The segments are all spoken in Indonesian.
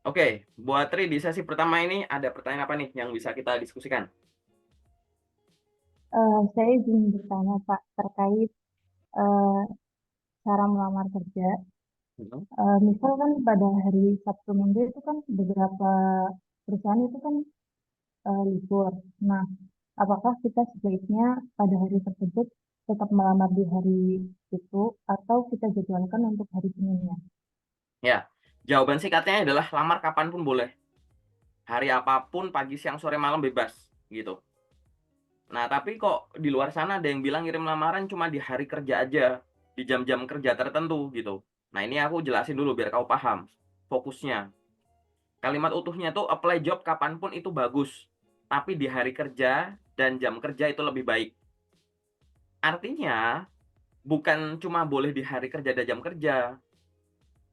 Oke, buat Tri di sesi pertama ini ada pertanyaan apa nih yang bisa kita diskusikan? Saya ingin bertanya Pak terkait eh, cara melamar kerja. Mhm. Misal kan pada hari Sabtu Minggu itu kan beberapa perusahaan itu kan libur. Nah, apakah kita sebaiknya pada hari tersebut tetap melamar di hari itu atau kita jadwalkan untuk hari Seninnya? Ya, jawaban singkatnya adalah lamar kapanpun boleh. Hari apapun, pagi, siang, sore, malam bebas gitu. Nah, tapi kok di luar sana ada yang bilang ngirim lamaran cuma di hari kerja aja, di jam-jam kerja tertentu gitu. Nah, ini aku jelasin dulu biar kau paham fokusnya. Kalimat utuhnya tuh apply job kapanpun itu bagus, tapi di hari kerja dan jam kerja itu lebih baik. Artinya, bukan cuma boleh di hari kerja dan jam kerja,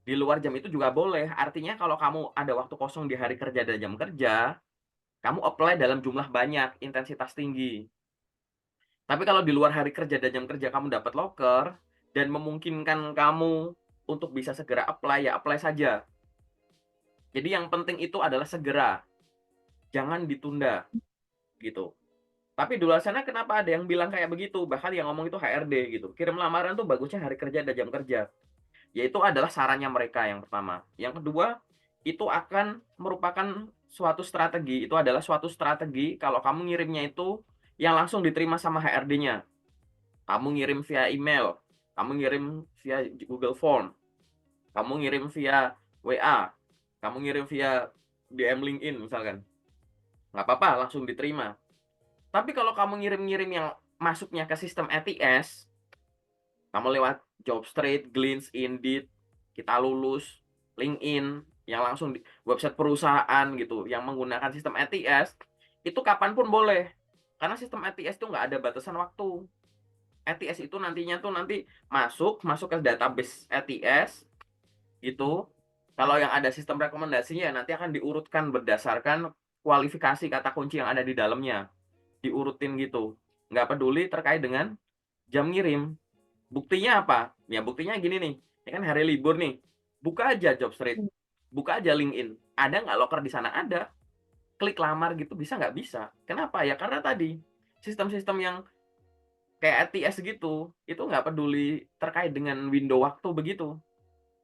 di luar jam itu juga boleh. Artinya kalau kamu ada waktu kosong di hari kerja dan jam kerja, kamu apply dalam jumlah banyak, intensitas tinggi. Tapi kalau di luar hari kerja dan jam kerja kamu dapat loker dan memungkinkan kamu untuk bisa segera apply, ya apply saja. Jadi yang penting itu adalah segera, jangan ditunda gitu. Tapi di luar sana kenapa ada yang bilang kayak begitu? Bahkan yang ngomong itu HRD gitu. Kirim lamaran tuh bagusnya hari kerja dan jam kerja. Yaitu adalah sarannya mereka yang pertama. Yang kedua, itu akan merupakan suatu strategi. Itu adalah suatu strategi kalau kamu ngirimnya itu yang langsung diterima sama HRD-nya. Kamu ngirim via email, kamu ngirim via Google Form, kamu ngirim via WA, kamu ngirim via DM LinkedIn misalkan. Nggak apa-apa, langsung diterima. Tapi kalau kamu ngirim-ngirim yang masuknya ke sistem ATS, kamu lewat Jobstreet, Glints, Indeed, Kita Lulus, LinkedIn, yang langsung di website perusahaan gitu, yang menggunakan sistem ATS, itu kapanpun boleh. Karena sistem ATS itu nggak ada batasan waktu. ATS itu nantinya tuh nanti masuk ke database ATS gitu. Kalau yang ada sistem rekomendasinya nanti akan diurutkan berdasarkan kualifikasi kata kunci yang ada di dalamnya. Diurutin gitu. Nggak peduli terkait dengan jam ngirim. Buktinya apa? Ya buktinya gini nih. Ini kan hari libur nih. Buka aja Jobstreet. Buka aja LinkedIn. Ada nggak loker di sana? Ada. Klik lamar gitu bisa nggak bisa. Kenapa? Ya karena tadi sistem-sistem yang kayak ATS gitu, itu nggak peduli terkait dengan window waktu begitu.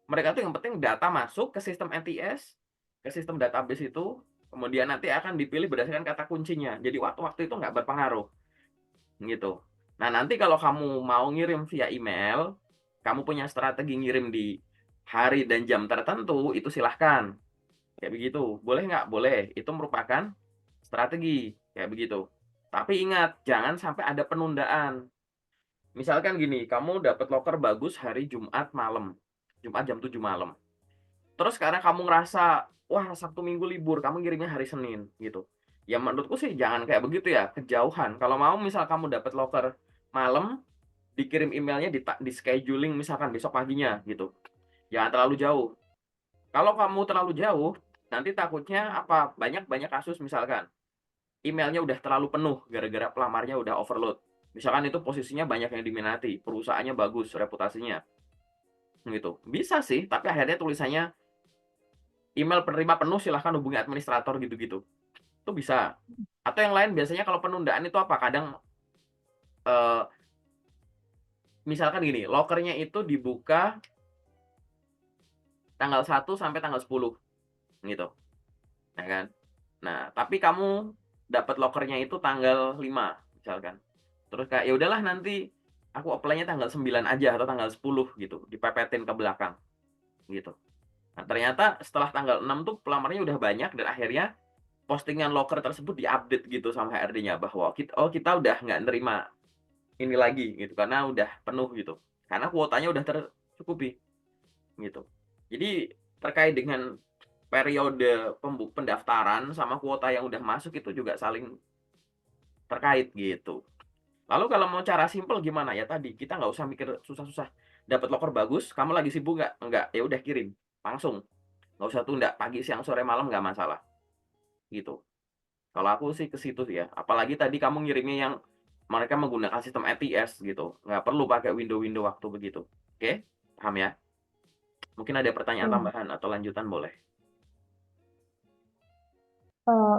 Mereka tuh yang penting data masuk ke sistem ATS, ke sistem database itu, kemudian nanti akan dipilih berdasarkan kata kuncinya. Jadi waktu-waktu itu nggak berpengaruh, gitu. Nah, nanti kalau kamu mau ngirim via email, kamu punya strategi ngirim di hari dan jam tertentu, itu silahkan. Kayak begitu. Boleh nggak? Boleh. Itu merupakan strategi. Kayak begitu. Tapi ingat, jangan sampai ada penundaan. Misalkan gini, kamu dapat loker bagus hari Jumat malam. Jumat jam 7 malam. Terus sekarang kamu ngerasa, wah Sabtu Minggu libur, kamu ngirimnya hari Senin gitu. Ya menurutku sih jangan kayak begitu ya, kejauhan. Kalau mau misal kamu dapat loker malam, dikirim emailnya di scheduling misalkan besok paginya gitu. Jangan terlalu jauh. Kalau kamu terlalu jauh, nanti takutnya apa? Banyak-banyak kasus misalkan. Emailnya udah terlalu penuh gara-gara pelamarnya udah overload. Misalkan itu posisinya banyak yang diminati, perusahaannya bagus, reputasinya gitu. Bisa sih, tapi akhirnya tulisannya email penerima penuh silahkan hubungi administrator gitu-gitu. Itu bisa. Atau yang lain biasanya kalau penundaan itu apa? Kadang eh, misalkan gini, lokernya itu dibuka tanggal 1 sampai tanggal 10 gitu, ya kan? Nah, tapi kamu dapat lokernya itu tanggal 5 misalkan. Terus kayak ya udahlah nanti aku apply-nya tanggal 9 aja atau tanggal 10 gitu, dipepetin ke belakang gitu. Nah, ternyata setelah tanggal 6 tuh pelamarnya udah banyak dan akhirnya postingan loker tersebut diupdate gitu sama HRD-nya bahwa kita udah nggak nerima ini lagi gitu karena udah penuh gitu. Karena kuotanya udah tercukupi gitu. Jadi terkait dengan periode pendaftaran sama kuota yang udah masuk itu juga saling terkait gitu. Lalu kalau mau cara simpel gimana ya tadi kita nggak usah mikir susah-susah. Dapat loker bagus, kamu lagi sibuk nggak? Nggak, ya udah kirim langsung. Nggak usah tunda pagi, siang, sore, malam nggak masalah gitu. Kalau aku sih ke situ sih ya. Apalagi tadi kamu ngirimnya yang mereka menggunakan sistem ATS gitu. Nggak perlu pakai window-window waktu begitu. Oke? Paham ya? Mungkin ada pertanyaan Ya, tambahan atau lanjutan boleh.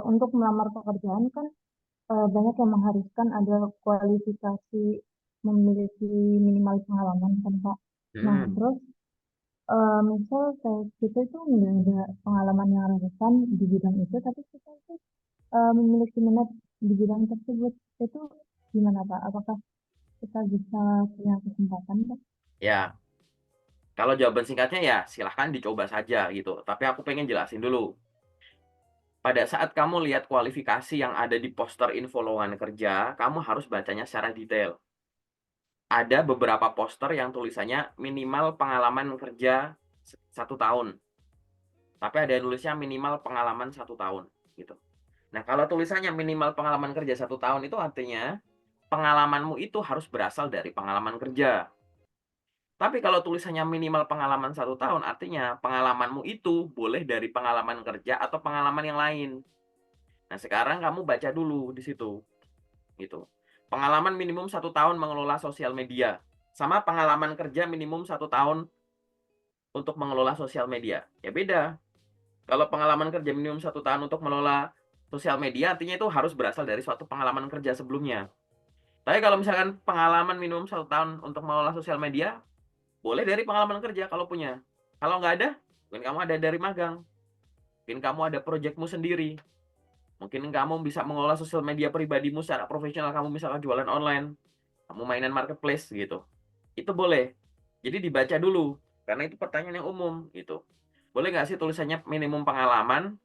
untuk melamar pekerjaan kan banyak yang mengharuskan ada kualifikasi memiliki minimal pengalaman kan Kak. Nah Hmm, terus misal kayak kita itu nggak ada pengalaman yang relevan di bidang itu, tapi kita itu memiliki minat di bidang tersebut, itu gimana Pak? Apakah kita bisa punya kesempatan Pak? ya. Kalau jawaban singkatnya ya silahkan dicoba saja gitu. Tapi aku pengen jelasin dulu. Pada saat kamu lihat kualifikasi yang ada di poster info lowongan kerja, kamu harus bacanya secara detail. Ada beberapa poster yang tulisannya minimal pengalaman kerja 1 tahun. Tapi ada yang nulisnya minimal pengalaman 1 tahun gitu. Nah, kalau tulisannya minimal pengalaman kerja 1 tahun itu artinya pengalamanmu itu harus berasal dari pengalaman kerja. Tapi kalau tulisannya minimal pengalaman 1 tahun, artinya pengalamanmu itu boleh dari pengalaman kerja atau pengalaman yang lain. Nah, sekarang kamu baca dulu di situ, gitu. Pengalaman minimum 1 tahun mengelola sosial media, sama pengalaman kerja minimum 1 tahun untuk mengelola sosial media. Ya beda. Kalau pengalaman kerja minimum 1 tahun untuk mengelola sosial media, artinya itu harus berasal dari suatu pengalaman kerja sebelumnya. Tapi kalau misalkan pengalaman minimum 1 tahun untuk mengelola sosial media, boleh dari pengalaman kerja kalau punya. Kalau nggak ada, mungkin kamu ada dari magang. Mungkin kamu ada proyekmu sendiri. Mungkin kamu bisa mengelola sosial media pribadimu secara profesional. Kamu misalkan jualan online. Kamu mainan marketplace gitu. Itu boleh. Jadi dibaca dulu. Karena itu pertanyaan yang umum gitu. Boleh nggak sih tulisannya minimum pengalaman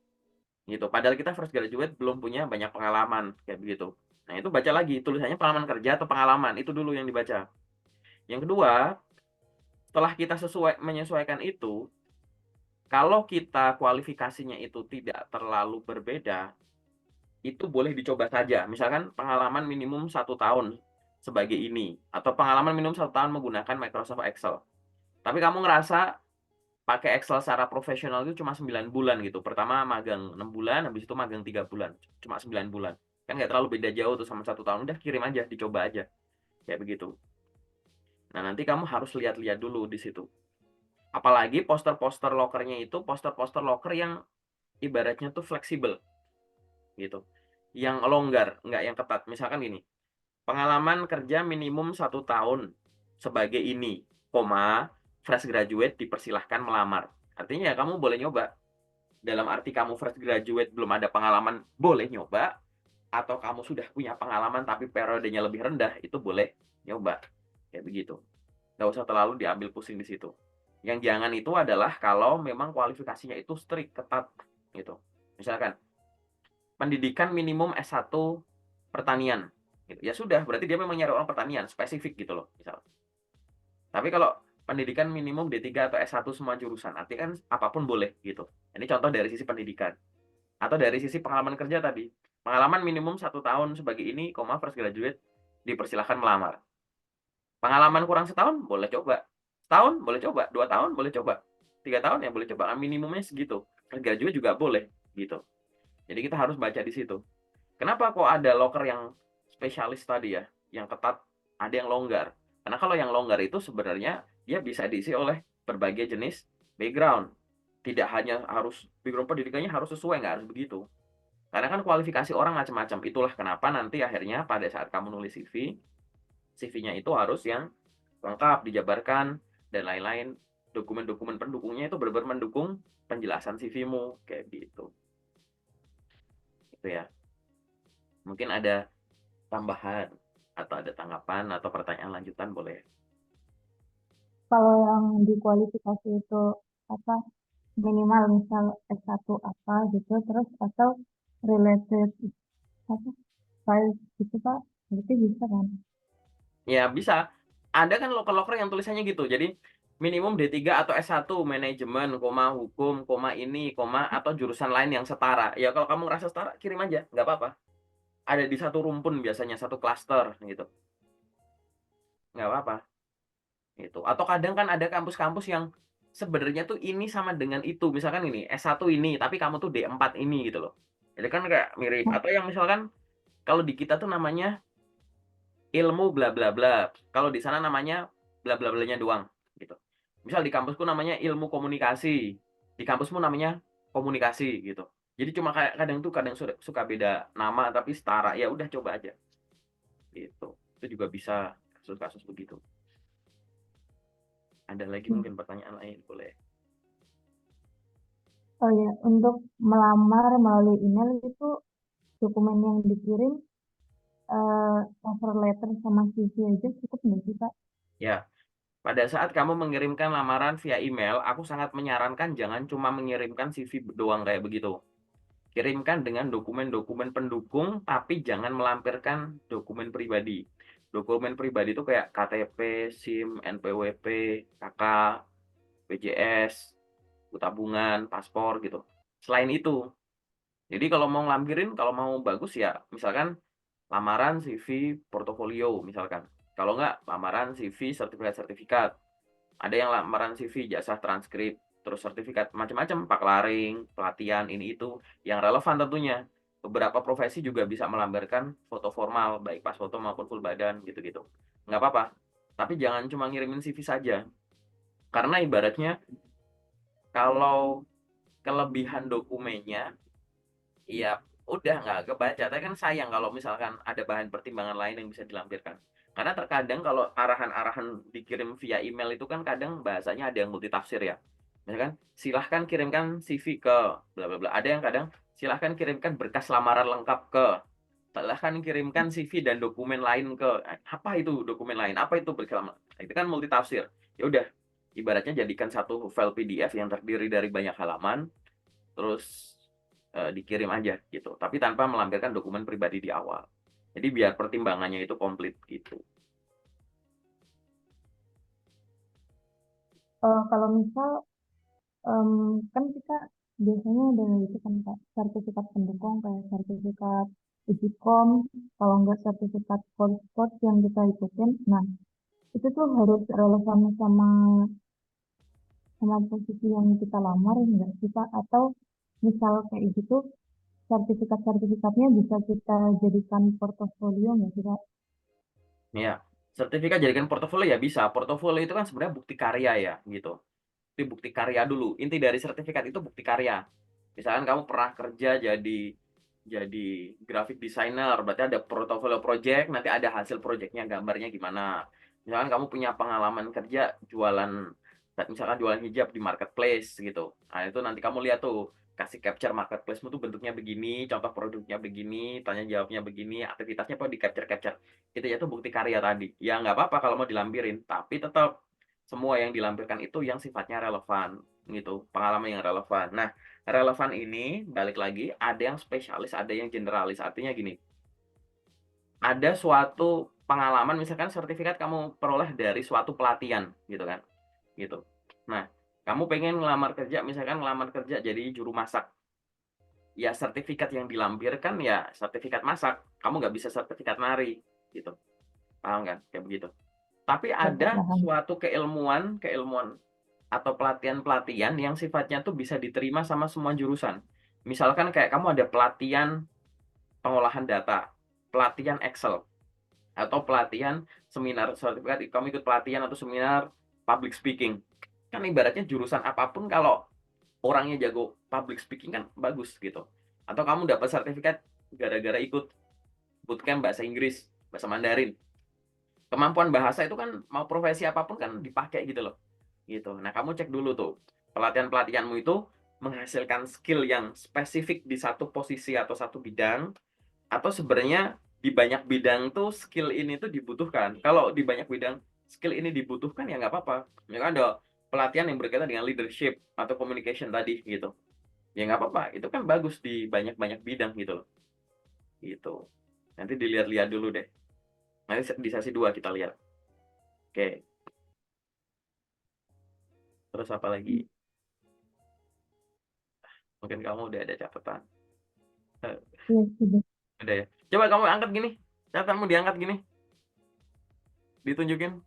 gitu. Padahal kita fresh graduate belum punya banyak pengalaman. Kayak begitu. Nah itu baca lagi. Tulisannya pengalaman kerja atau pengalaman. Itu dulu yang dibaca. Yang kedua, setelah kita menyesuaikan itu, kalau kita kualifikasinya itu tidak terlalu berbeda, itu boleh dicoba saja. Misalkan pengalaman minimum 1 tahun sebagai ini, atau pengalaman minimum 1 tahun menggunakan Microsoft Excel. Tapi kamu ngerasa pakai Excel secara profesional itu cuma 9 bulan gitu. Pertama magang 6 bulan, habis itu magang 3 bulan. Cuma 9 bulan. Kan nggak terlalu beda jauh tuh sama 1 tahun. Udah kirim aja, dicoba aja. Kayak begitu. Nah, nanti kamu harus lihat-lihat dulu di situ. Apalagi poster-poster lokernya itu poster-poster loker yang ibaratnya tuh fleksibel gitu. Yang longgar, nggak yang ketat. Misalkan gini, pengalaman kerja minimum 1 tahun sebagai ini, koma, fresh graduate dipersilahkan melamar. Artinya ya kamu boleh nyoba. Dalam arti kamu fresh graduate belum ada pengalaman, boleh nyoba. Atau kamu sudah punya pengalaman tapi periodenya lebih rendah, itu boleh nyoba. Kayak begitu. Nggak usah terlalu diambil pusing di situ. Yang jangan itu adalah kalau memang kualifikasinya itu strict, ketat gitu. Misalkan pendidikan minimum S1 pertanian gitu. Ya sudah, berarti dia memang nyari orang pertanian, spesifik gitu loh, misal. Tapi kalau pendidikan minimum D3 atau S1 semua jurusan, artinya kan apapun boleh gitu. Ini contoh dari sisi pendidikan. Atau dari sisi pengalaman kerja tadi. Pengalaman minimum 1 tahun sebagai ini, fresh graduate, dipersilahkan melamar. Pengalaman kurang setahun, boleh coba. Setahun, boleh coba. 2 tahun, boleh coba. 3 tahun, ya boleh coba. Minimumnya segitu. Fresh graduate juga boleh, gitu. Jadi kita harus baca di situ. Kenapa kok ada loker yang spesialis tadi ya, yang ketat, ada yang longgar? Karena kalau yang longgar itu sebenarnya dia bisa diisi oleh berbagai jenis background. Tidak hanya harus background pendidikannya harus sesuai, nggak harus begitu. Karena kan kualifikasi orang macam-macam. Itulah kenapa nanti akhirnya pada saat kamu nulis CV, CV-nya itu harus yang lengkap, dijabarkan, dan lain-lain. Dokumen-dokumen pendukungnya itu benar-benar mendukung penjelasan CV-mu, kayak gitu. Itu ya. Mungkin ada tambahan atau ada tanggapan atau pertanyaan lanjutan boleh. Kalau yang dikualifikasi itu apa minimal misal S1 apa gitu, terus atau related apa files gitu Pak, berarti bisa kan? Ya bisa. Ada kan loker-loker yang tulisannya gitu. Jadi minimum D3 atau S1 manajemen, koma hukum, koma ini, koma atau jurusan lain yang setara. Ya kalau kamu ngerasa setara kirim aja, nggak apa-apa. Ada di satu rumpun biasanya satu klaster gitu. Nggak apa-apa. Gitu. Atau kadang kan ada kampus-kampus yang sebenarnya tuh ini sama dengan itu. Misalkan ini S1 ini, tapi kamu tuh D4 ini gitu loh. Jadi kan kayak mirip. Atau yang misalkan kalau di kita tuh namanya ilmu bla bla bla. Kalau di sana namanya bla bla blanya doang gitu. Misal di kampusku namanya ilmu komunikasi. Di kampusmu namanya komunikasi gitu. Jadi cuma kayak kadang suka beda nama tapi setara, ya udah coba aja gitu. Itu juga bisa kasus-kasus begitu. Ada lagi Hmm. mungkin pertanyaan lain, boleh. Oh ya, untuk melamar melalui email itu dokumen yang dikirim cover letter sama CV aja cukup nggak sih, Kak? Ya, pada saat kamu mengirimkan lamaran via email, aku sangat menyarankan jangan cuma mengirimkan CV doang kayak begitu. Kirimkan dengan dokumen-dokumen pendukung, tapi jangan melampirkan dokumen pribadi. Dokumen pribadi itu kayak KTP, SIM, NPWP, KK, BPJS, tabungan, paspor gitu. Selain itu, jadi kalau mau ngelampirin, kalau mau bagus ya, misalkan lamaran, CV, portofolio misalkan. Kalau nggak, lamaran, CV, sertifikat-sertifikat. Ada yang lamaran CV, jasa transkrip, terus sertifikat macam-macam, paklaring, pelatihan, ini itu, yang relevan tentunya. Beberapa profesi juga bisa melampirkan foto formal, baik pas foto maupun full badan, gitu-gitu. Nggak apa-apa. Tapi jangan cuma ngirimin CV saja. Karena ibaratnya, kalau kelebihan dokumennya, iya, udah nggak kebaca. Tapi kan sayang kalau misalkan ada bahan pertimbangan lain yang bisa dilampirkan. Karena terkadang kalau arahan-arahan dikirim via email itu kan kadang bahasanya ada yang multitafsir ya. Misalkan, silahkan kirimkan CV ke bla bla bla. Ada yang kadang, silahkan kirimkan berkas lamaran lengkap ke. Silahkan kirimkan CV dan dokumen lain ke. Apa itu dokumen lain? Apa itu berkas lamaran? Itu kan multitafsir. Ya udah, ibaratnya jadikan satu file PDF yang terdiri dari banyak halaman, terus dikirim aja gitu, tapi tanpa melampirkan dokumen pribadi di awal. Jadi biar pertimbangannya itu komplit gitu. Kalau misal em, kan kita biasanya ada itu kan Kak, sertifikat pendukung kayak sertifikat Ujikom, kalau nggak sertifikat course yang kita ikutin. Nah, itu tuh harus relevan sama sama posisi yang kita lamar nggak sih Kak? Atau misal kayak gitu, sertifikat-sertifikatnya bisa kita jadikan portofolio nggak sih Kak? Ya, sertifikat jadikan portofolio ya bisa. Portofolio itu kan sebenarnya bukti karya ya gitu. Itu bukti karya dulu. Inti dari sertifikat itu bukti karya. Misalkan kamu pernah kerja jadi graphic designer, berarti ada portfolio project, nanti ada hasil projectnya, gambarnya gimana. Misalkan kamu punya pengalaman kerja misalkan jualan hijab di marketplace gitu. Nah, itu nanti kamu lihat tuh, kasih capture marketplace-mu tuh bentuknya begini, contoh produknya begini, tanya jawabnya begini, aktivitasnya apa di capture-capture. Itu ya tuh bukti karya tadi. Ya nggak apa-apa kalau mau dilampirin, tapi tetap semua yang dilampirkan itu yang sifatnya relevan gitu, pengalaman yang relevan. Nah, relevan ini balik lagi ada yang spesialis, ada yang generalis. Artinya gini, ada suatu pengalaman misalkan sertifikat kamu peroleh dari suatu pelatihan gitu kan. Gitu. Nah, kamu pengen ngelamar kerja misalkan ngelamar kerja jadi juru masak. Ya sertifikat yang dilampirkan ya sertifikat masak. Kamu nggak bisa sertifikat nari gitu. Paham kan? Kayak begitu. Tapi Ya, Kak, ada paham. suatu keilmuan atau pelatihan-pelatihan yang sifatnya tuh bisa diterima sama semua jurusan. Misalkan kayak kamu ada pelatihan pengolahan data, pelatihan Excel, atau pelatihan seminar sertifikat, kamu ikut pelatihan atau seminar public speaking. Kan ibaratnya jurusan apapun kalau orangnya jago public speaking kan bagus gitu. Atau kamu dapat sertifikat gara-gara ikut bootcamp bahasa Inggris, bahasa Mandarin. Kemampuan bahasa itu kan mau profesi apapun kan dipakai gitu loh. Gitu. Nah, kamu cek dulu tuh, pelatihan-pelatihanmu itu menghasilkan skill yang spesifik di satu posisi atau satu bidang, atau sebenarnya di banyak bidang tuh skill ini tuh dibutuhkan. Kalau di banyak bidang skill ini dibutuhkan ya nggak apa-apa. Ya kan ada pelatihan yang berkaitan dengan leadership atau communication tadi gitu. Ya nggak apa-apa, itu kan bagus di banyak-banyak bidang gitu loh. Gitu. Nanti dilihat-lihat dulu deh. Nanti di sesi 2 kita lihat. Oke, terus apa lagi? Mungkin kamu udah ada catatan. Eh, Iya, sudah. Udah ya. Coba kamu angkat gini. Catatanmu diangkat gini. Ditunjukin.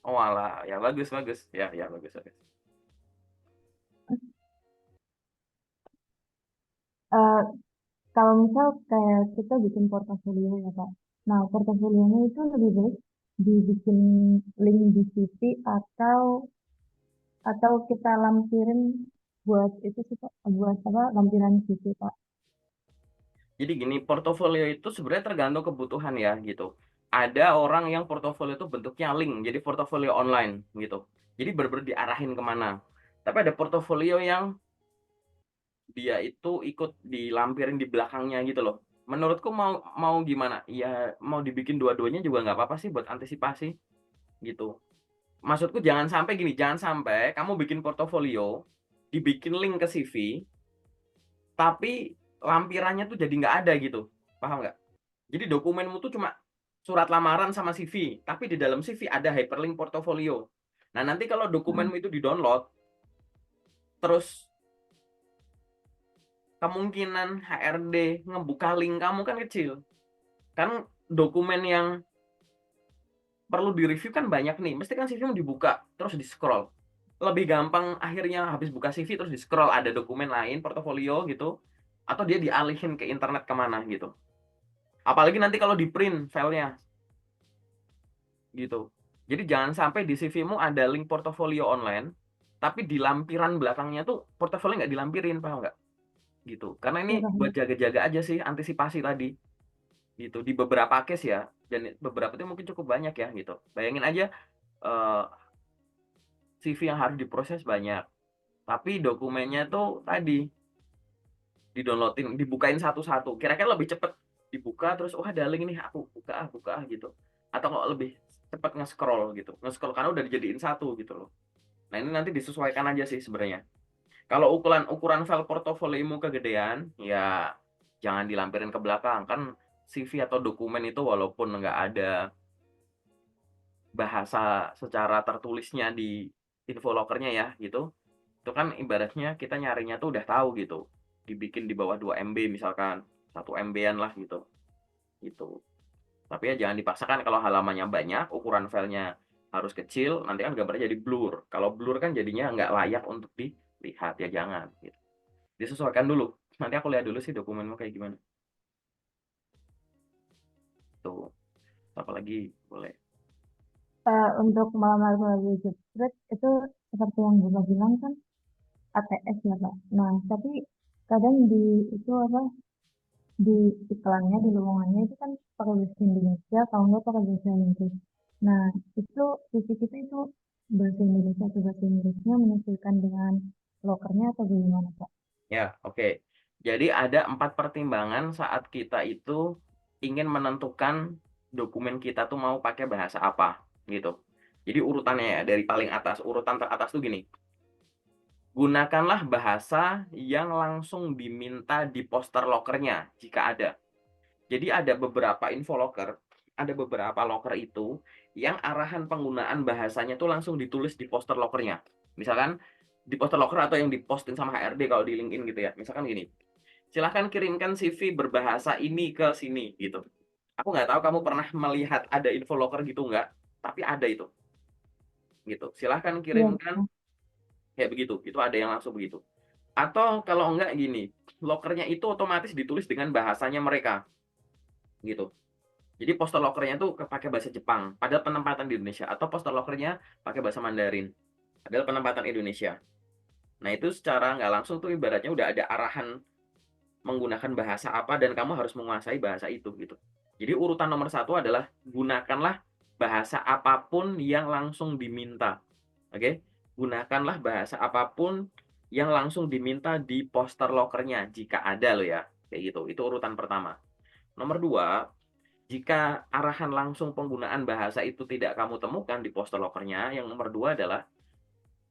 Oh alah, ya bagus bagus. Ya ya bagus bagus. Eh, Kalau misal kayak kita bikin portofolio ya Kak. Nah, portofolionya itu lebih baik dibikin link di CV atau kita lampirin buat itu sih Pak, buat apa, lampiran CV Pak. Jadi gini, portofolio itu sebenarnya tergantung kebutuhan ya gitu. Ada orang yang portofolio itu bentuknya link, jadi portofolio online gitu. Jadi benar-benar diarahin kemana. Tapi ada portofolio yang dia itu ikut dilampirin di belakangnya gitu loh. Menurutku mau mau gimana? Ya mau dibikin dua-duanya juga nggak apa-apa sih buat antisipasi gitu. Maksudku jangan sampai gini, jangan sampai kamu bikin portofolio, dibikin link ke CV, tapi lampirannya tuh jadi nggak ada gitu. Paham nggak? Jadi dokumenmu tuh cuma surat lamaran sama CV, tapi di dalam CV ada hyperlink portofolio. Nah, nanti kalau Nah, dokumenmu itu di-download, terus kemungkinan HRD ngebuka link kamu kan kecil. Kan dokumen yang perlu direview kan banyak nih. Mesti kan CV-mu dibuka, terus di-scroll. Lebih gampang akhirnya habis buka CV terus di-scroll ada dokumen lain, portofolio gitu, atau dia dialihin ke internet kemana gitu. Apalagi nanti kalau di-print filenya gitu. Jadi jangan sampai di CV-mu ada link portofolio online, tapi di lampiran belakangnya tuh portofolio nggak dilampirin, paham nggak? Gitu. Karena ya ini buat paham. jaga-jaga aja sih, antisipasi tadi. Gitu. Di beberapa case ya, dan beberapa itu mungkin cukup banyak ya gitu. Bayangin aja eh, CV yang harus diproses banyak, tapi dokumennya tuh tadi di-downloadin, dibukain satu-satu. Kira-kira lebih cepet dibuka terus, wah ada link nih, aku buka gitu. Atau kok lebih cepet nge-scroll gitu. Nge-scroll karena udah dijadiin satu gitu loh. Nah, ini nanti disesuaikan aja sih sebenarnya. Kalau ukuran file portofoliomu kegedean, ya jangan dilampirin ke belakang. Kan CV atau dokumen itu walaupun nggak ada bahasa secara tertulisnya di info locker-nya ya gitu, itu kan ibaratnya kita nyarinya tuh udah tahu gitu. Dibikin di bawah 2 MB misalkan, 1 MB-an lah gitu. Gitu. Tapi ya jangan dipaksakan kalau halamannya banyak, ukuran filenya harus kecil, nanti kan gambarnya jadi blur. Kalau blur kan jadinya nggak layak untuk dilihat, ya jangan. Gitu. Disesuaikan dulu. Nanti aku lihat dulu sih dokumenmu kayak gimana. Tuh, apalagi boleh. Untuk melamar melalui job street itu seperti yang Bapak bilang kan ATS ya Pak. Nah, tapi kadang di itu apa, di iklannya, di lowongannya itu kan pakai bahasa Indonesia, kalau nggak pakai bahasa Inggris. Nah, itu sisi kita itu bahasa Indonesia atau bahasa Inggrisnya menyesuaikan dengan lokernya atau bagaimana Pak? Ya, oke. Jadi ada 4 pertimbangan saat kita itu ingin menentukan dokumen kita tuh mau pakai bahasa apa, gitu. Jadi urutannya ya, dari paling atas, urutan teratas tuh gini, gunakanlah bahasa yang langsung diminta di poster lokernya jika ada. Jadi ada beberapa info locker, ada beberapa locker itu yang arahan penggunaan bahasanya tuh langsung ditulis di poster lokernya. Misalkan di poster locker atau yang diposting sama HRD kalau di LinkedIn gitu ya. Misalkan gini, silahkan kirimkan CV berbahasa ini ke sini gitu. Aku nggak tahu kamu pernah melihat ada info locker gitu nggak, tapi ada itu gitu. Silahkan Iya, kirimkan Pak. kayak begitu. Itu ada yang langsung begitu. Atau kalau enggak gini, lokernya itu otomatis ditulis dengan bahasanya mereka gitu. Jadi poster lokernya tuh pakai bahasa Jepang, padahal penempatan di Indonesia, atau poster lokernya pakai bahasa Mandarin, padahal penempatan Indonesia. Nah itu secara nggak langsung tuh ibaratnya udah ada arahan menggunakan bahasa apa dan kamu harus menguasai bahasa itu gitu. Jadi urutan nomor satu adalah gunakanlah bahasa apapun yang langsung diminta. Oke, gunakanlah bahasa apapun yang langsung diminta di poster lokernya jika ada loh ya, kayak gitu. Itu urutan pertama. Nomor dua, jika arahan langsung penggunaan bahasa itu tidak kamu temukan di poster lokernya, yang nomor dua adalah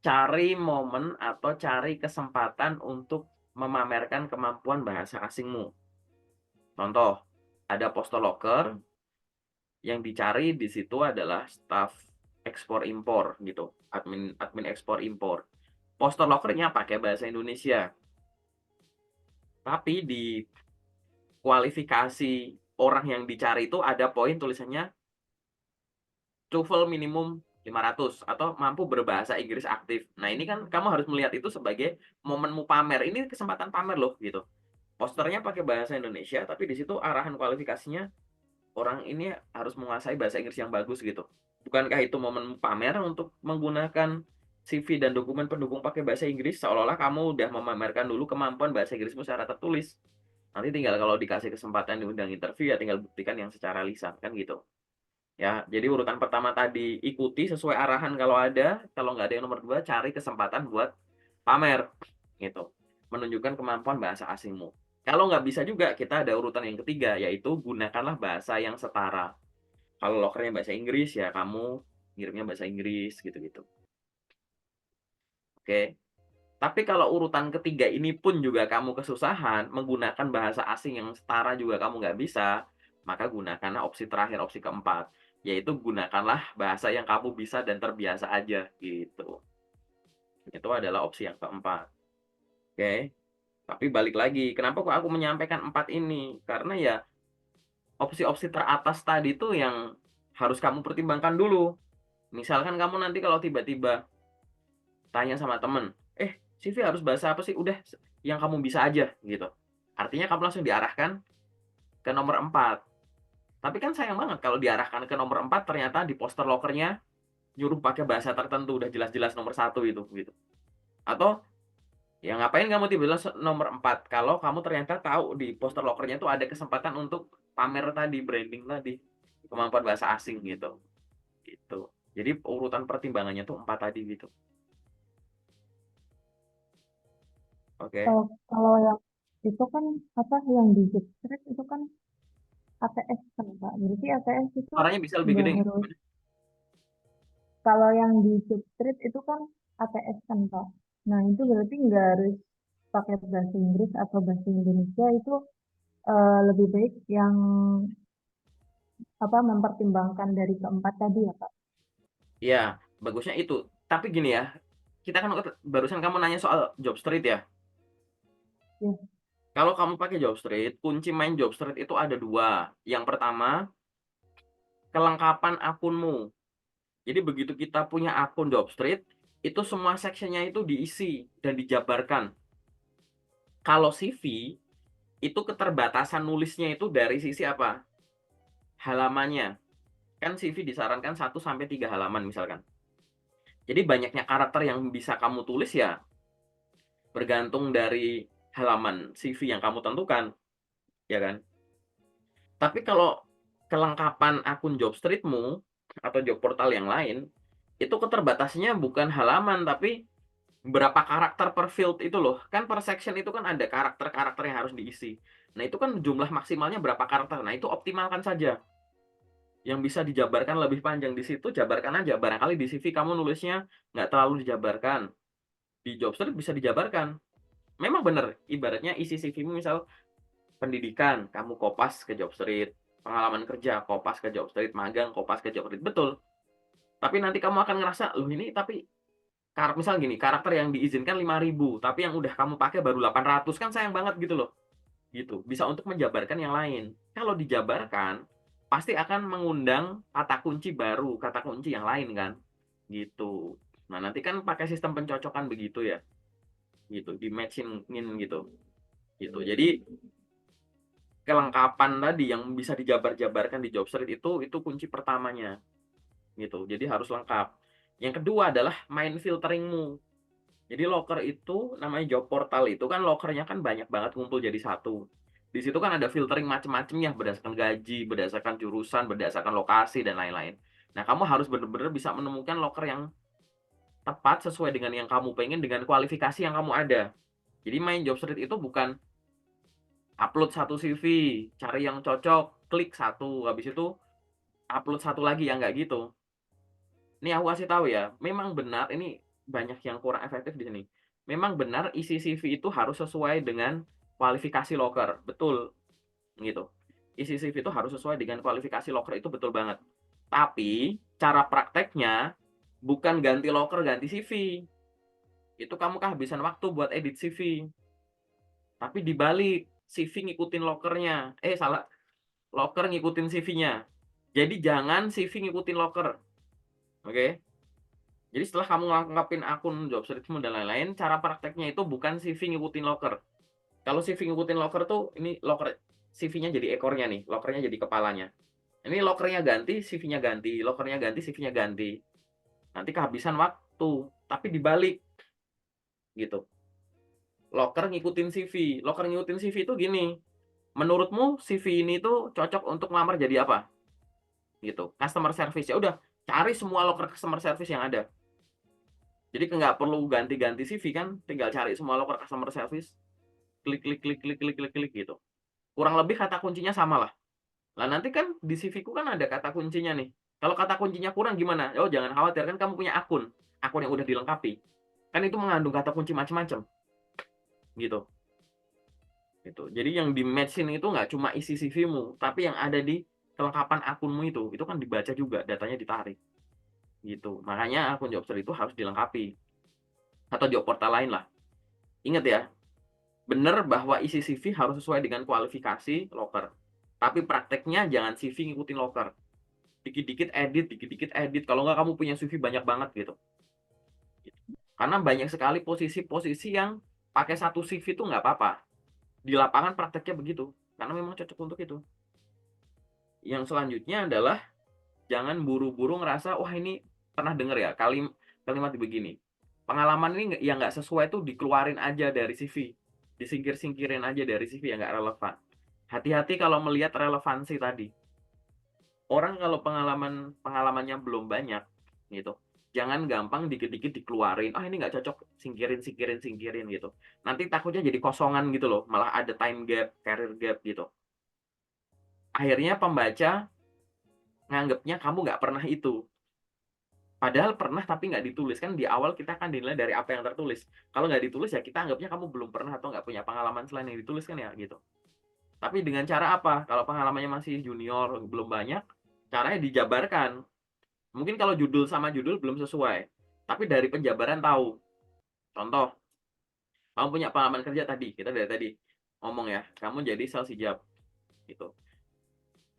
cari momen atau cari kesempatan untuk memamerkan kemampuan bahasa asingmu. Contoh, ada poster loker yang dicari di situ adalah staff ekspor impor gitu, admin admin ekspor impor. Poster lokernya pakai bahasa Indonesia, tapi di kualifikasi orang yang dicari itu ada poin tulisannya TOEFL minimum 500 atau mampu berbahasa Inggris aktif. Nah, ini kan kamu harus melihat itu sebagai momenmu pamer. Ini kesempatan pamer loh gitu. Posternya pakai bahasa Indonesia, tapi di situ arahan kualifikasinya orang ini harus menguasai bahasa Inggris yang bagus gitu. Bukankah itu momen pamer untuk menggunakan CV dan dokumen pendukung pakai bahasa Inggris, seolah-olah kamu udah memamerkan dulu kemampuan bahasa Inggrismu secara tertulis. Nanti tinggal kalau dikasih kesempatan diundang interview, ya tinggal buktikan yang secara lisan, kan gitu. Ya, jadi urutan pertama tadi ikuti sesuai arahan kalau ada, kalau nggak ada yang nomor 2 cari kesempatan buat pamer, gitu. Menunjukkan kemampuan bahasa asingmu. Kalau nggak bisa juga, kita ada urutan yang ketiga, yaitu gunakanlah bahasa yang setara. Kalau lokernya bahasa Inggris, ya kamu ngirimnya bahasa Inggris, gitu-gitu. Oke. Tapi kalau urutan ketiga ini pun juga kamu kesusahan, menggunakan bahasa asing yang setara juga kamu nggak bisa, maka gunakanlah opsi terakhir, opsi keempat, yaitu gunakanlah bahasa yang kamu bisa dan terbiasa aja, gitu. Itu adalah opsi yang keempat. Oke. Tapi balik lagi, kenapa kok aku menyampaikan 4 ini? Karena ya opsi-opsi teratas tadi tuh yang harus kamu pertimbangkan dulu. Misalkan kamu nanti kalau tiba-tiba tanya sama temen, CV harus bahasa apa sih? Udah, yang kamu bisa aja, gitu. Artinya kamu langsung diarahkan ke nomor 4. Tapi kan sayang banget kalau diarahkan ke nomor 4 ternyata di poster lokernya nyuruh pakai bahasa tertentu, udah jelas-jelas nomor 1 itu, gitu. Atau, ya ngapain kamu tiba-tiba nomor 4 kalau kamu ternyata tahu di poster lokernya tuh ada kesempatan untuk pamer tadi, branding tadi, kemampuan bahasa asing gitu. Gitu. Jadi urutan pertimbangannya tuh 4 tadi gitu. Oke. Kalau yang itu kan apa yang di Jepstreet itu kan ATS kan Kak. Berarti ATS itu Suaranya bisa lebih nggak gede nggak? harus, kalau yang di Jepstreet itu kan ATS kan Kak. Nah itu berarti nggak harus pakai bahasa Inggris atau bahasa Indonesia, itu lebih baik yang apa mempertimbangkan dari keempat tadi ya Kak. Iya, bagusnya itu. Tapi gini ya, kita kan barusan kamu nanya soal job street ya. Ya, Kalau kamu pakai job street, kunci main job street itu ada 2. Yang pertama, kelengkapan akunmu. Jadi begitu kita punya akun job street, itu semua section-nya itu diisi dan dijabarkan. Kalau CV, itu keterbatasan nulisnya itu dari sisi apa? Halamannya. Kan CV disarankan 1 sampai 3 halaman misalkan. Jadi banyaknya karakter yang bisa kamu tulis ya bergantung dari halaman CV yang kamu tentukan, ya kan? Tapi kalau kelengkapan akun Jobstreet-mu atau job portal yang lain, itu keterbatasnya bukan halaman, tapi berapa karakter per field itu loh. Kan per section itu kan ada karakter-karakter yang harus diisi. Nah, itu kan jumlah maksimalnya berapa karakter. Nah, itu optimalkan saja. Yang bisa dijabarkan lebih panjang di situ, jabarkan aja. Barangkali di CV kamu nulisnya nggak terlalu dijabarkan. Di Jobstreet bisa dijabarkan. Memang benar, ibaratnya isi CV-mu misal pendidikan, kamu kopas ke Jobstreet, pengalaman kerja, kopas ke Jobstreet, magang, kopas ke Jobstreet, betul. Tapi nanti kamu akan ngerasa, "Loh ini tapi misal gini, karakter yang diizinkan 5.000 tapi yang udah kamu pakai baru 800 kan sayang banget," gitu loh. Gitu, bisa untuk menjabarkan yang lain. Kalau dijabarkan, pasti akan mengundang kata kunci baru, kata kunci yang lain kan, gitu. Nah, nanti kan pakai sistem pencocokan begitu ya, gitu, di-matching-in gitu, gitu. Jadi kelengkapan tadi yang bisa dijabar-jabarkan di Jobstreet itu kunci pertamanya, gitu. Jadi harus lengkap. Yang kedua adalah main filteringmu. Jadi loker itu namanya job portal itu kan lokernya kan banyak banget ngumpul jadi satu. Di situ kan ada filtering macam-macam ya, berdasarkan gaji, berdasarkan jurusan, berdasarkan lokasi dan lain-lain. Nah, kamu harus benar-benar bisa menemukan loker yang tepat sesuai dengan yang kamu pengen dengan kualifikasi yang kamu ada. Jadi main Jobstreet itu bukan upload satu CV, cari yang cocok, klik satu, habis itu upload satu lagi, ya nggak gitu. Ini aku kasih tahu ya, memang benar ini banyak yang kurang efektif di sini. Memang benar isi CV itu harus sesuai dengan kualifikasi loker, betul, gitu. Isi CV itu harus sesuai dengan kualifikasi loker itu betul banget. Tapi cara prakteknya bukan ganti loker, ganti CV. Itu kamu kehabisan waktu buat edit CV. Tapi dibalik, CV ngikutin lokernya. Salah, loker ngikutin CV-nya. Jadi jangan CV ngikutin loker, oke? Jadi setelah kamu ngelengkapin akun Jobstreet-mu dan lain-lain, cara prakteknya itu bukan CV ngikutin loker. Kalau CV ngikutin loker tuh, ini loker CV-nya jadi ekornya nih, lokernya jadi kepalanya. Ini lokernya ganti, CV-nya ganti, lokernya ganti, CV-nya ganti. Nanti kehabisan waktu. tapi dibalik gitu. Loker ngikutin CV. Loker ngikutin CV itu gini, menurutmu CV ini tuh cocok untuk ngelamar jadi apa? Gitu. Customer service. Ya udah, cari semua loker customer service yang ada. Jadi nggak perlu ganti-ganti CV kan, tinggal cari semua loker customer service, klik klik klik klik klik klik klik gitu. Kurang lebih kata kuncinya sama lah. Lah nanti kan di CV ku kan ada kata kuncinya nih. Kalau kata kuncinya kurang gimana? Oh jangan khawatir kan kamu punya akun yang udah dilengkapi. Kan itu mengandung kata kunci macam-macam gitu. Gitu. Jadi yang di-match-in itu nggak cuma isi CV-mu, tapi yang ada di kelengkapan akunmu itu kan dibaca juga, datanya ditarik. Gitu. Makanya akun Jobster itu harus dilengkapi. Atau job portal lain lah. Ingat ya, benar bahwa isi CV harus sesuai dengan kualifikasi loker. Tapi prakteknya jangan CV ngikutin loker. Dikit-dikit edit, dikit-dikit edit. Kalau nggak kamu punya CV banyak banget gitu. Karena banyak sekali posisi-posisi yang pakai satu CV itu nggak apa-apa. Di lapangan prakteknya begitu. Karena memang cocok untuk itu. Yang selanjutnya adalah jangan buru-buru ngerasa, wah ini pernah denger ya kalimat begini. Pengalaman ini yang nggak sesuai tuh dikeluarin aja dari CV. Disingkir-singkirin aja dari CV yang nggak relevan. Hati-hati kalau melihat relevansi tadi. Orang kalau pengalamannya belum banyak gitu, jangan gampang dikit-dikit dikeluarin, ah ini nggak cocok, singkirin gitu. Nanti takutnya jadi kosongan gitu loh, malah ada time gap, career gap gitu. Akhirnya pembaca nganggapnya kamu nggak pernah itu. Padahal pernah tapi nggak ditulis. Kan di awal kita akan dinilai dari apa yang tertulis. Kalau nggak ditulis ya kita anggapnya kamu belum pernah atau nggak punya pengalaman selain yang ditulis kan ya gitu. Tapi dengan cara apa? Kalau pengalamannya masih junior, belum banyak, caranya dijabarkan. Mungkin kalau judul sama judul belum sesuai, tapi dari penjabaran tahu. Contoh, kamu punya pengalaman kerja tadi, kita dari tadi ngomong ya, kamu jadi sales hijab gitu.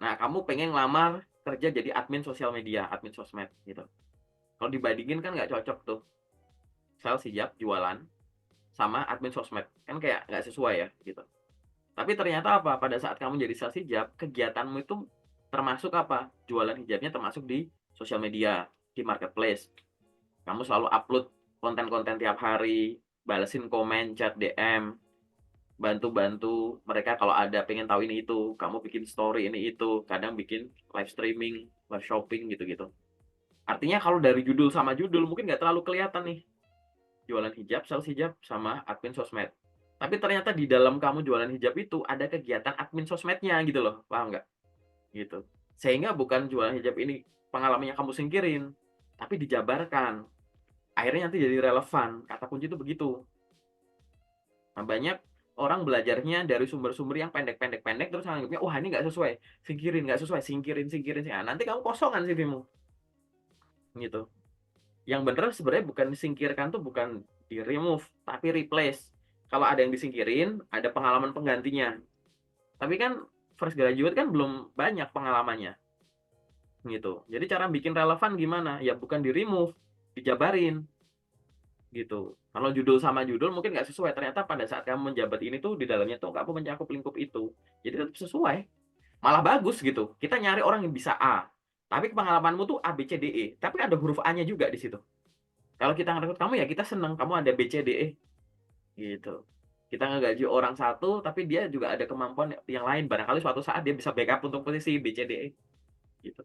Nah, kamu pengen ngelamar kerja jadi admin sosial media, admin sosmed gitu. Kalau dibandingin kan nggak cocok tuh, sales hijab jualan sama admin sosmed kan kayak nggak sesuai ya gitu. Tapi ternyata apa? Pada saat kamu jadi sales hijab, kegiatanmu itu termasuk apa? Jualan hijabnya termasuk di sosial media, di marketplace. Kamu selalu upload konten-konten tiap hari, balesin komen, chat DM, bantu-bantu mereka kalau ada pengen tahu ini itu, kamu bikin story ini itu, kadang bikin live streaming, live shopping gitu-gitu. Artinya kalau dari judul sama judul mungkin nggak terlalu kelihatan nih, jualan hijab, sales hijab, sama admin sosmed. Tapi ternyata di dalam kamu jualan hijab itu ada kegiatan admin sosmednya gitu loh, paham nggak? Gitu. Sehingga bukan jualan hijab ini pengalamannya kamu singkirin, tapi dijabarkan. Akhirnya nanti jadi relevan. Kata kunci itu begitu. Nah, banyak orang belajarnya dari sumber-sumber yang pendek-pendek-pendek terus anggapnya, wah ini nggak sesuai, singkirin, nggak sesuai, singkirin, singkirin. Nah, nanti kamu kosongan CV-mu. Gitu. Yang bener sebenarnya bukan disingkirkan tuh bukan di remove, tapi replace. Kalau ada yang disingkirin, ada pengalaman penggantinya. Tapi kan fresh graduate kan belum banyak pengalamannya. Gitu. Jadi cara bikin relevan gimana? Ya bukan di remove, dijabarin. Gitu. Kalau judul sama judul mungkin nggak sesuai. Ternyata pada saat kamu menjabat ini tuh di dalamnya tuh kamu mencakup lingkup itu. Jadi tetap sesuai. Malah bagus gitu. Kita nyari orang yang bisa A. Tapi pengalamanmu tuh A, B, C, D, E. Tapi ada huruf A-nya juga di situ. Kalau kita ngerekrut kamu ya kita seneng. Kamu ada B, C, D, E. Gitu. Kita ngegaji orang satu, tapi dia juga ada kemampuan yang lain. Barangkali suatu saat dia bisa backup untuk posisi B, C, D, E. Gitu.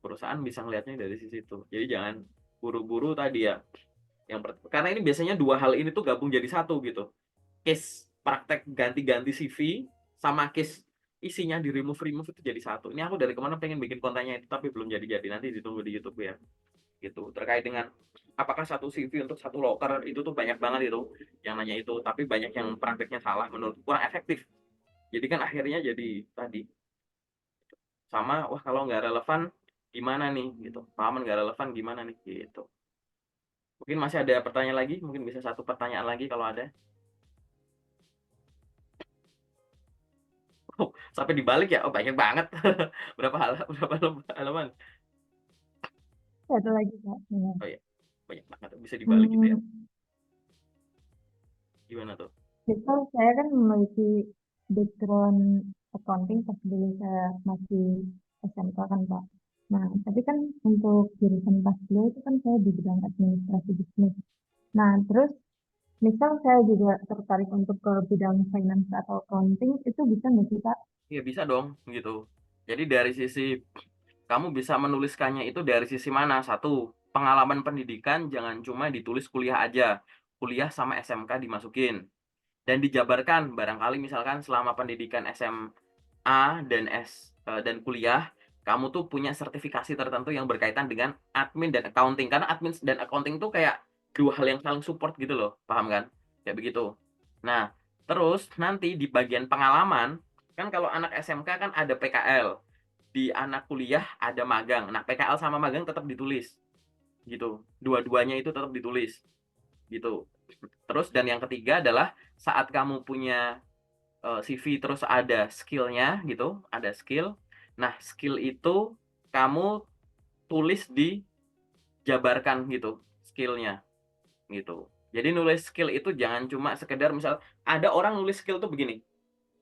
Perusahaan bisa ngelihatnya dari sisi itu. Jadi jangan buru-buru tadi ya. Karena ini biasanya dua hal ini tuh gabung jadi satu gitu. Case praktek ganti-ganti CV sama case isinya di remove itu jadi satu. Ini aku dari kemana pengen bikin kontennya itu tapi belum jadi-jadi, nanti ditunggu di YouTube ya. Gitu. Terkait dengan apakah satu CV untuk satu loker itu tuh banyak banget itu yang nanya itu, tapi banyak yang prakteknya salah menurut kurang efektif. Jadi kan akhirnya jadi tadi sama, wah kalau nggak relevan gimana nih gitu. Pengalaman nggak relevan gimana nih gitu. Mungkin masih ada pertanyaan lagi, mungkin bisa satu pertanyaan lagi kalau ada. Oh, sampai dibalik ya? Oh, banyak banget. Berapa halaman? Ada lagi Kak. Ya. Oh iya, banyak banget. Bisa dibalik gitu ya. Hmm, Gimana tuh? itu saya kan memiliki background accounting pas dulu saya masih SMK kan Pak. Nah, tapi kan untuk jurusan pas beliau itu kan saya di bidang administrasi bisnis. Nah, terus misal saya juga tertarik untuk ke bidang finance atau accounting, itu bisa nggak sih, Kak? Iya bisa dong gitu. Jadi dari sisi kamu bisa menuliskannya itu dari sisi mana? Satu, pengalaman pendidikan jangan cuma ditulis kuliah aja. Kuliah sama SMK dimasukin. Dan dijabarkan barangkali misalkan selama pendidikan SMA dan kuliah, kamu tuh punya sertifikasi tertentu yang berkaitan dengan admin dan accounting. Karena admin dan accounting tuh kayak dua hal yang saling support gitu loh, paham kan? Kayak begitu. Nah, terus nanti di bagian pengalaman, kan kalau anak SMK kan ada PKL, di anak kuliah ada magang. Nah, PKL sama magang tetap ditulis gitu. Dua-duanya itu tetap ditulis gitu. Terus dan yang ketiga adalah saat kamu punya CV terus ada skill-nya gitu, ada skill. Nah, skill itu kamu tulis dijabarkan gitu, skill-nya gitu. Jadi nulis skill itu jangan cuma sekedar misal ada orang nulis skill tuh begini,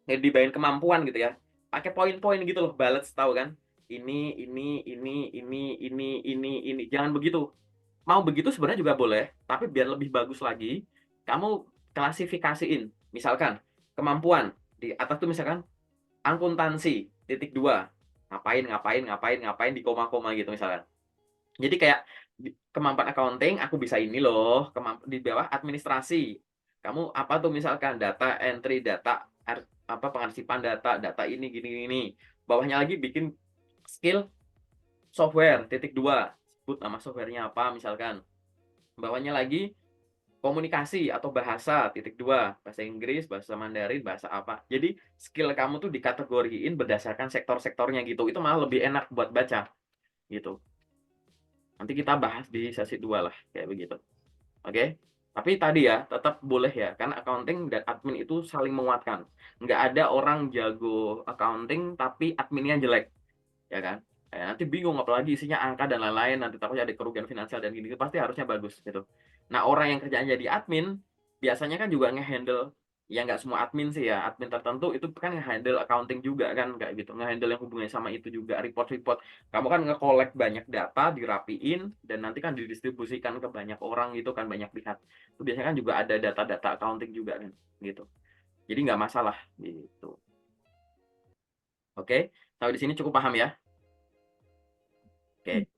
ya dibayain kemampuan gitu ya. Pakai poin-poin gitu loh, balance tahu kan? Ini. Jangan begitu. Mau begitu sebenarnya juga boleh, tapi biar lebih bagus lagi, kamu klasifikasiin. Misalkan kemampuan di atas tuh misalkan akuntansi titik dua, ngapain di koma-koma gitu misalkan. Jadi kayak kemampuan accounting aku bisa ini loh, di bawah administrasi kamu apa tuh misalkan data entry, data apa pengarsipan data, data ini gini gini. Bawahnya lagi bikin skill software titik dua, sebut nama softwarenya apa misalkan. Bawahnya lagi komunikasi atau bahasa titik dua, bahasa Inggris, bahasa Mandarin, bahasa apa. Jadi skill kamu tuh dikategoriin berdasarkan sektor-sektornya gitu. Itu malah lebih enak buat baca gitu. Nanti kita bahas di sesi 2 lah kayak begitu. Oke? Tapi tadi ya tetap boleh ya karena accounting dan admin itu saling menguatkan. Nggak ada orang jago accounting tapi adminnya jelek, ya kan? Nanti bingung apalagi isinya angka dan lain-lain, nanti takutnya ada kerugian finansial dan gini, pasti harusnya bagus gitu. Nah, orang yang kerjaan jadi admin biasanya kan juga ngehandle, ya nggak semua admin sih ya, admin tertentu itu kan ngehandle accounting juga kan kayak gitu, ngehandle yang hubungannya sama itu juga, report-report. Kamu kan nge-collect banyak data, dirapiin dan nanti kan didistribusikan ke banyak orang gitu kan, banyak pihak. Itu biasanya kan juga ada data-data accounting juga kan gitu. Jadi nggak masalah gitu. Oke, sampai di sini cukup paham ya? Oke.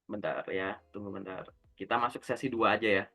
Bentar ya, tunggu bentar. Kita masuk sesi 2 aja ya.